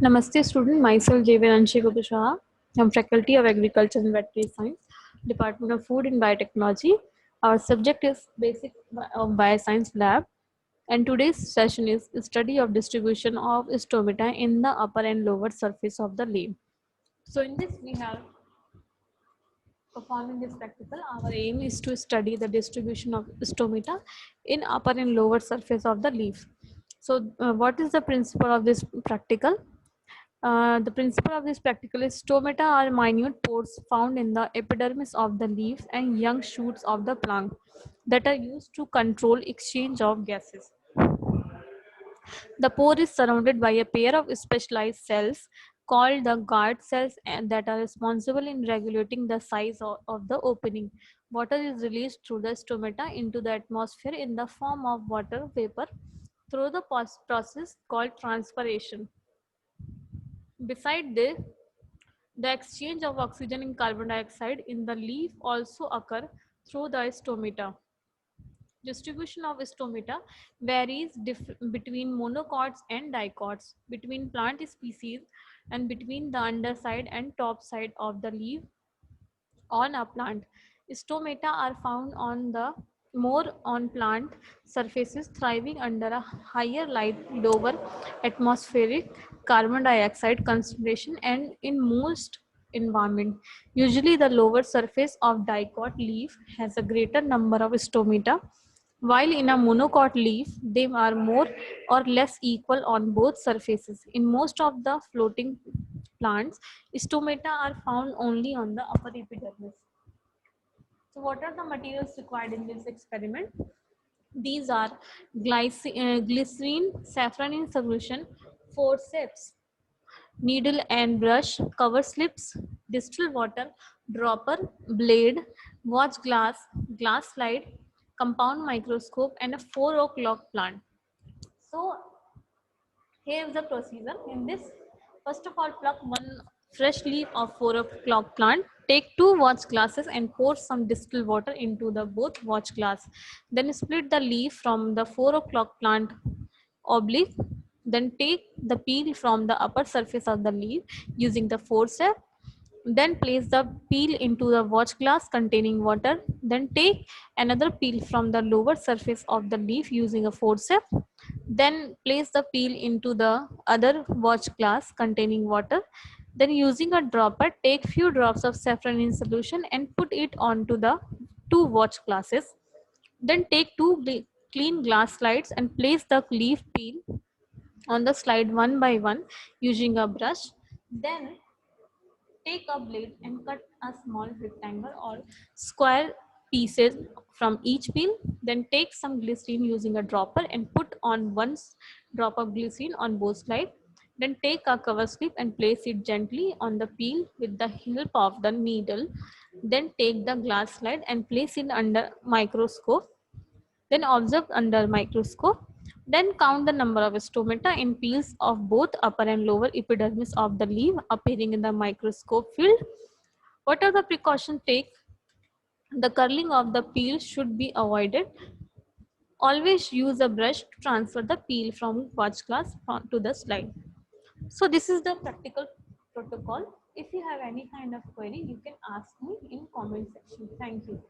Namaste student, myself Jaiveranshi Gopushaha. I'm faculty of Agriculture and Veterinary Science, Department of Food and Biotechnology. Our subject is basic of Bioscience Lab and today's session is study of distribution of stomata in the upper and lower surface of the leaf. So in this we have performing this practical. Our aim is to study the distribution of stomata in upper and lower surface of the leaf. So what is the principle of this practical? The principle of this practical is stomata are minute pores found in the epidermis of the leaves and young shoots of the plant that are used to control exchange of gases. The pore is surrounded by a pair of specialized cells called the guard cells and that are responsible in regulating the size of the opening. Water is released through the stomata into the atmosphere in the form of water vapor through the process called transpiration. Beside this, the exchange of oxygen and carbon dioxide in the leaf also occur through the stomata. Distribution of stomata varies between monocots and dicots, between plant species, and between the underside and top side of the leaf on a plant. Stomata are found on the more on plant surfaces thriving under a higher light, lower atmospheric carbon dioxide concentration and in most environment. Usually the lower surface of dicot leaf has a greater number of stomata while in a monocot leaf, they are more or less equal on both surfaces. In most of the floating plants, stomata are found only on the upper epidermis. So what are the materials required in this experiment? These are glycerine, saffron in solution, forceps, needle and brush, cover slips, distilled water, dropper, blade, watch glass, glass slide, compound microscope, and a 4 o'clock plant. So here is the procedure. In this, first of all, pluck one fresh leaf of 4 o'clock plant. Take two watch glasses and pour some distilled water into the both watch glass. Then split the leaf from the 4 o'clock plant oblique. Then take the peel from the upper surface of the leaf using the forceps. Then place the peel into the watch glass containing water. Then take another peel from the lower surface of the leaf using a forceps. Then place the peel into the other watch glass containing water. Then using a dropper, take few drops of saffron in solution and put it onto the two watch glasses. Then take two clean glass slides and place the leaf peel on the slide one by one using a brush. Then take a blade and cut a small rectangle or square pieces from each peel. Then take some glycerine using a dropper and put on one drop of glycerine on both sides. Then take a cover slip and place it gently on the peel with the help of the needle. Then take the glass slide and place it under microscope. Then observe under microscope. Then count the number of stomata in peels of both upper and lower epidermis of the leaf appearing in the microscope field. What are the precautions take? The curling of the peel should be avoided. Always use a brush to transfer the peel from watch glass to the slide. So this is the practical protocol. If you have any kind of query, you can ask me in comment section. Thank you.